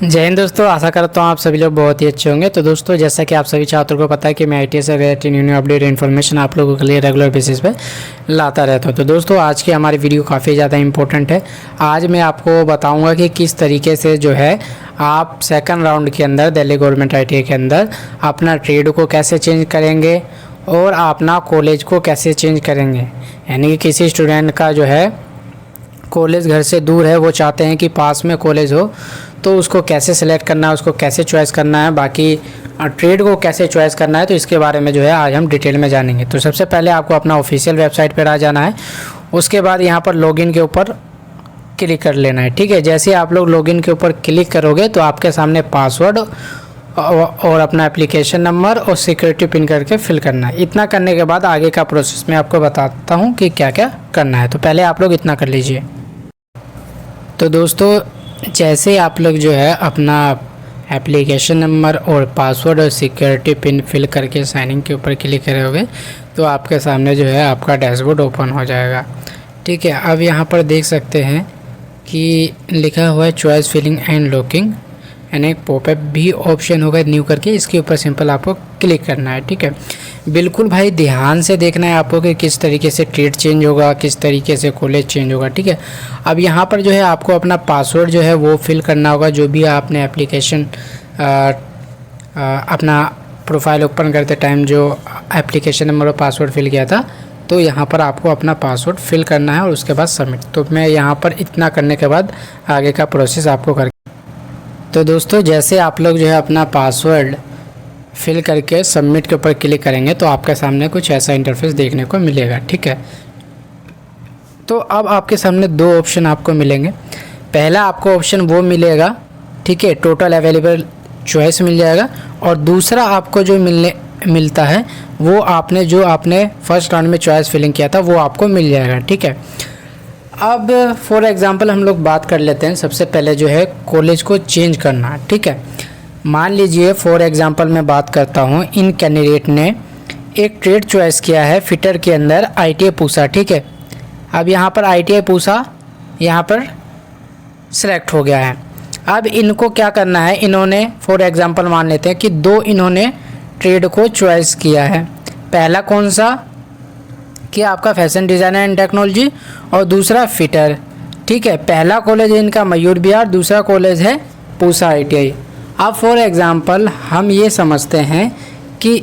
जय हिंद दोस्तों, आशा करता हूँ आप सभी लोग बहुत ही अच्छे होंगे। तो दोस्तों, जैसा कि आप सभी छात्रों को पता है कि मैं आईटीएस से रिलेटेड न्यू अपडेट इन्फॉर्मेशन आप लोगों के लिए रेगुलर बेसिस पे लाता रहता हूँ। तो दोस्तों, आज की हमारी वीडियो काफ़ी ज़्यादा इंपॉर्टेंट है। आज मैं आपको बताऊँगा कि किस तरीके से जो है आप सेकंड राउंड के अंदर दिल्ली गवर्नमेंट ITI के अंदर अपना ट्रेड को कैसे चेंज करेंगे और अपना कॉलेज को कैसे चेंज करेंगे। यानी कि किसी स्टूडेंट का जो है कॉलेज घर से दूर है, वो चाहते हैं कि पास में कॉलेज हो, तो उसको कैसे सेलेक्ट करना है, उसको कैसे चॉइस करना है, बाकी ट्रेड को कैसे चॉइस करना है, तो इसके बारे में जो है आज हम डिटेल में जानेंगे। तो सबसे पहले आपको अपना ऑफिशियल वेबसाइट पर आ जाना है। उसके बाद यहाँ पर लॉगिन के ऊपर क्लिक कर लेना है। ठीक है, जैसे ही आप लोग लॉगिन के ऊपर क्लिक करोगे तो आपके सामने पासवर्ड और अपना एप्लीकेशन नंबर और सिक्योरिटी पिन करके फिल करना है। इतना करने के बाद आगे का प्रोसेस मैं आपको बताता हूँ कि क्या क्या करना है। तो पहले आप लोग इतना कर लीजिए। तो दोस्तों, जैसे आप लोग जो है अपना एप्लीकेशन नंबर और पासवर्ड और सिक्योरिटी पिन फिल करके साइन इन के ऊपर क्लिक करोगे तो आपके सामने जो है आपका डैशबोर्ड ओपन हो जाएगा। ठीक है, अब यहाँ पर देख सकते हैं कि लिखा हुआ है चॉइस फिलिंग एंड लॉकिंग, यानी एक पॉपअप भी ऑप्शन होगा न्यू करके, इसके ऊपर सिंपल आपको क्लिक करना है। ठीक है, बिल्कुल भाई ध्यान से देखना है आपको कि किस तरीके से ट्रेड चेंज होगा, किस तरीके से कॉलेज चेंज होगा। ठीक है, अब यहाँ पर जो है आपको अपना पासवर्ड जो है वो फिल करना होगा, जो भी आपने एप्लीकेशन अपना प्रोफाइल ओपन करते टाइम जो एप्लीकेशन नंबर और पासवर्ड फिल किया था, तो यहाँ पर आपको अपना पासवर्ड फिल करना है और उसके बाद सबमिट। तो मैं यहाँ पर इतना करने के बाद आगे का प्रोसेस आपको कर। तो दोस्तों, जैसे आप लोग जो है अपना पासवर्ड फिल करके सबमिट के ऊपर क्लिक करेंगे तो आपके सामने कुछ ऐसा इंटरफेस देखने को मिलेगा। ठीक है, तो अब आपके सामने दो ऑप्शन आपको मिलेंगे। पहला आपको ऑप्शन वो मिलेगा, ठीक है, टोटल अवेलेबल चॉइस मिल जाएगा, और दूसरा आपको जो मिलता है वो आपने फर्स्ट राउंड में चॉइस फिलिंग किया था वो आपको मिल जाएगा। ठीक है, अब फॉर एग्ज़ाम्पल हम लोग बात कर लेते हैं। सबसे पहले जो है कॉलेज को चेंज करना। ठीक है, मान लीजिए फॉर एग्ज़ाम्पल मैं बात करता हूँ, इन कैंडिडेट ने एक ट्रेड चॉइस किया है फिटर के अंदर ITI पूसा। ठीक है, अब यहाँ पर ITI पूसा यहाँ पर सिलेक्ट हो गया है। अब इनको क्या करना है, इन्होंने फॉर एग्ज़ाम्पल मान लेते हैं कि दो इन्होंने ट्रेड को चॉइस किया है। पहला कौन सा कि आपका फैशन डिज़ाइनर एंड टेक्नोलॉजी और दूसरा फिटर। ठीक है, पहला कॉलेज है इनका मयूर विहार, दूसरा कॉलेज है पूसा ITI। अब फॉर एग्ज़ाम्पल हम ये समझते हैं कि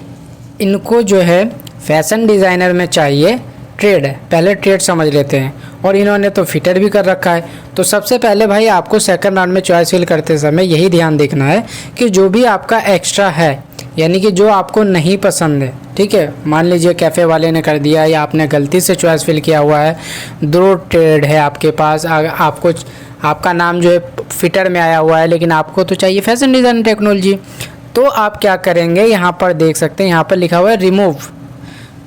इनको जो है फैशन डिज़ाइनर में चाहिए ट्रेड, पहले ट्रेड समझ लेते हैं, और इन्होंने तो फिटर भी कर रखा है। तो सबसे पहले भाई आपको सेकंड राउंड में चॉइस फिल करते समय यही ध्यान देखना है कि जो भी आपका एक्स्ट्रा है, यानी कि जो आपको नहीं पसंद है, ठीक है, मान लीजिए कैफ़े वाले ने कर दिया या आपने गलती से चॉइस फिल किया हुआ है, दो ट्रेड है आपके पास, आपको आपका नाम जो है फिटर में आया हुआ है लेकिन आपको तो चाहिए फैशन डिज़ाइन टेक्नोलॉजी, तो आप क्या करेंगे, यहाँ पर देख सकते हैं यहाँ पर लिखा हुआ है रिमूव।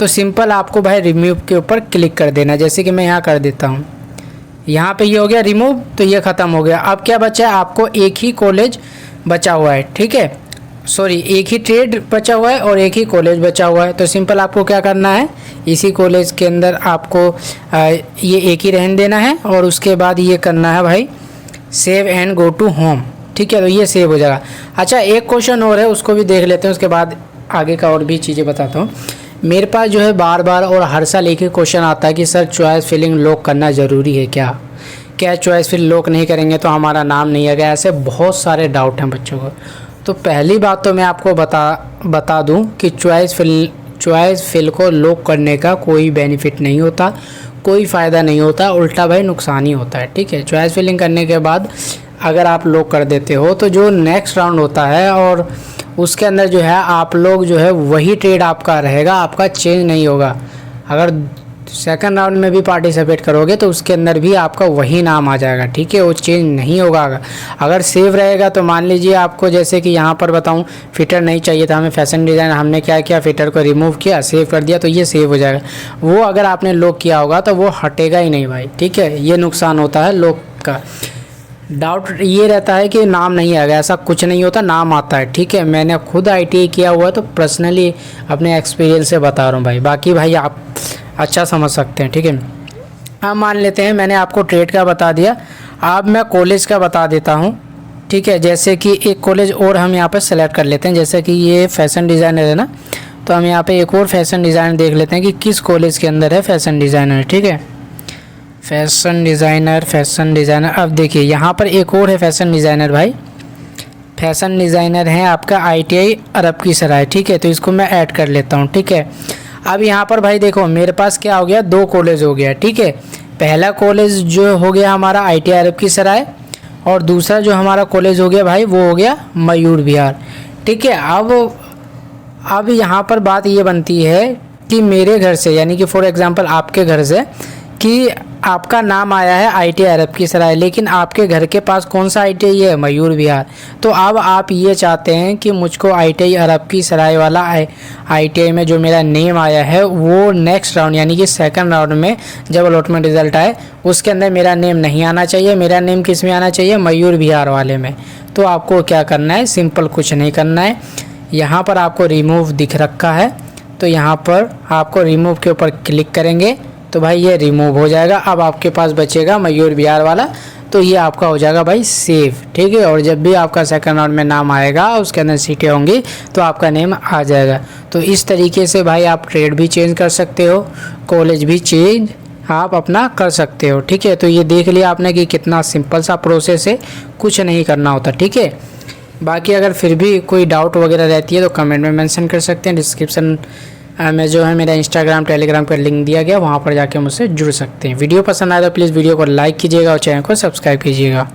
तो सिंपल आपको भाई रिमूव के ऊपर क्लिक कर देना, जैसे कि मैं यहाँ कर देता हूँ। यहाँ पे ये हो गया रिमूव, तो ये ख़त्म हो गया। अब क्या बचा है, आपको एक ही कॉलेज बचा हुआ है। ठीक है, सॉरी, एक ही ट्रेड बचा हुआ है और एक ही कॉलेज बचा हुआ है। तो सिंपल आपको क्या करना है, इसी कॉलेज के अंदर आपको ये एक ही रहने देना है और उसके बाद ये करना है भाई save and go to home. ठीक है, तो ये सेव हो जाएगा। अच्छा, एक क्वेश्चन और है, उसको भी देख लेते हैं, उसके बाद आगे का और भी चीज़ें बताता हूँ। मेरे पास जो है बार बार और हर साल एक ही क्वेश्चन आता है कि सर चॉइस फिलिंग लॉक करना ज़रूरी है क्या चॉइस फिल लॉक नहीं करेंगे तो हमारा नाम नहीं आएगा। ऐसे बहुत सारे डाउट हैं बच्चों को। तो पहली बात तो मैं आपको बता दूं कि चॉइस फिल को लॉक करने का कोई बेनिफिट नहीं होता, कोई फ़ायदा नहीं होता, उल्टा भाई नुकसान ही होता है। ठीक है, चॉइस फिलिंग करने के बाद अगर आप लॉक कर देते हो तो जो नेक्स्ट राउंड होता है और उसके अंदर जो है आप लोग जो है वही ट्रेड आपका रहेगा, आपका चेंज नहीं होगा। अगर सेकंड राउंड में भी पार्टिसिपेट करोगे तो उसके अंदर भी आपका वही नाम आ जाएगा। ठीक है, वो चेंज नहीं होगा। अगर सेव रहेगा तो मान लीजिए आपको, जैसे कि यहाँ पर बताऊँ, फिटर नहीं चाहिए था हमें फैशन डिज़ाइन, हमने क्या किया, फिटर को रिमूव किया, सेव कर दिया, तो ये सेव हो जाएगा। वो अगर आपने लॉक किया होगा तो वो हटेगा ही नहीं भाई। ठीक है, ये नुकसान होता है लॉक का। डाउट ये रहता है कि नाम नहीं आएगा, ऐसा कुछ नहीं होता, नाम आता है। ठीक है, मैंने खुद ITI किया हुआ है तो पर्सनली अपने एक्सपीरियंस से बता रहा हूँ भाई, बाकी भाई आप अच्छा समझ सकते हैं। ठीक है, अब मान लेते हैं मैंने आपको ट्रेड का बता दिया, अब मैं कॉलेज का बता देता हूँ। ठीक है। जैसे कि एक कॉलेज और हम यहाँ पर सेलेक्ट कर लेते हैं, जैसे कि ये फैशन डिज़ाइनर है ना, तो हम यहाँ पे एक और फैशन डिज़ाइनर देख लेते हैं कि किस कॉलेज के अंदर है फैशन डिज़ाइनर। ठीक है, फैशन डिज़ाइनर। अब देखिए यहाँ पर एक और है फैशन डिज़ाइनर भाई, फैशन डिज़ाइनर है आपका ITI अरब की सराय। ठीक है, तो इसको मैं ऐड कर लेता हूँ। ठीक है, अब यहाँ पर भाई देखो मेरे पास क्या हो गया, 2 कॉलेज हो गया। ठीक है, पहला कॉलेज जो हो गया हमारा ITI अरब की सराय, और दूसरा जो हमारा कॉलेज हो गया भाई वो हो गया मयूर विहार। ठीक है, अब यहाँ पर बात ये बनती है कि मेरे घर से, यानी कि फॉर एग्जांपल आपके घर से, कि आपका नाम आया है ITI अरब की सराय, लेकिन आपके घर के पास कौन सा ITI है, मयूर विहार। तो अब आप ये चाहते हैं कि मुझको ITI अरब की सराय वाला ITI में जो मेरा नेम आया है वो नेक्स्ट राउंड, यानी कि सेकंड राउंड में जब अलॉटमेंट रिजल्ट आए उसके अंदर मेरा नेम नहीं आना चाहिए, मेरा नेम किस में आना चाहिए, मयूर विहार वाले में। तो आपको क्या करना है, सिंपल कुछ नहीं करना है, यहाँ पर आपको रिमूव दिख रखा है, तो यहाँ पर आपको रिमूव के ऊपर क्लिक करेंगे तो भाई ये रिमूव हो जाएगा। अब आपके पास बचेगा मयूर विहार वाला, तो ये आपका हो जाएगा भाई सेव। ठीक है, और जब भी आपका सेकंड राउंड में नाम आएगा उसके अंदर सीटें होंगी तो आपका नेम आ जाएगा। तो इस तरीके से भाई आप ट्रेड भी चेंज कर सकते हो, कॉलेज भी चेंज आप अपना कर सकते हो। ठीक है, तो ये देख लिया आपने कि कितना सिंपल सा प्रोसेस है, कुछ नहीं करना होता। ठीक है, बाकी अगर फिर भी कोई डाउट वगैरह रहती है तो कमेंट में मेंशन कर सकते हैं। डिस्क्रिप्शन में जो है मेरा इंस्टाग्राम टेलीग्राम का लिंक दिया गया, वहाँ पर जाके मुझसे जुड़ सकते हैं। वीडियो पसंद आया तो प्लीज़ वीडियो को लाइक कीजिएगा और चैनल को सब्सक्राइब कीजिएगा।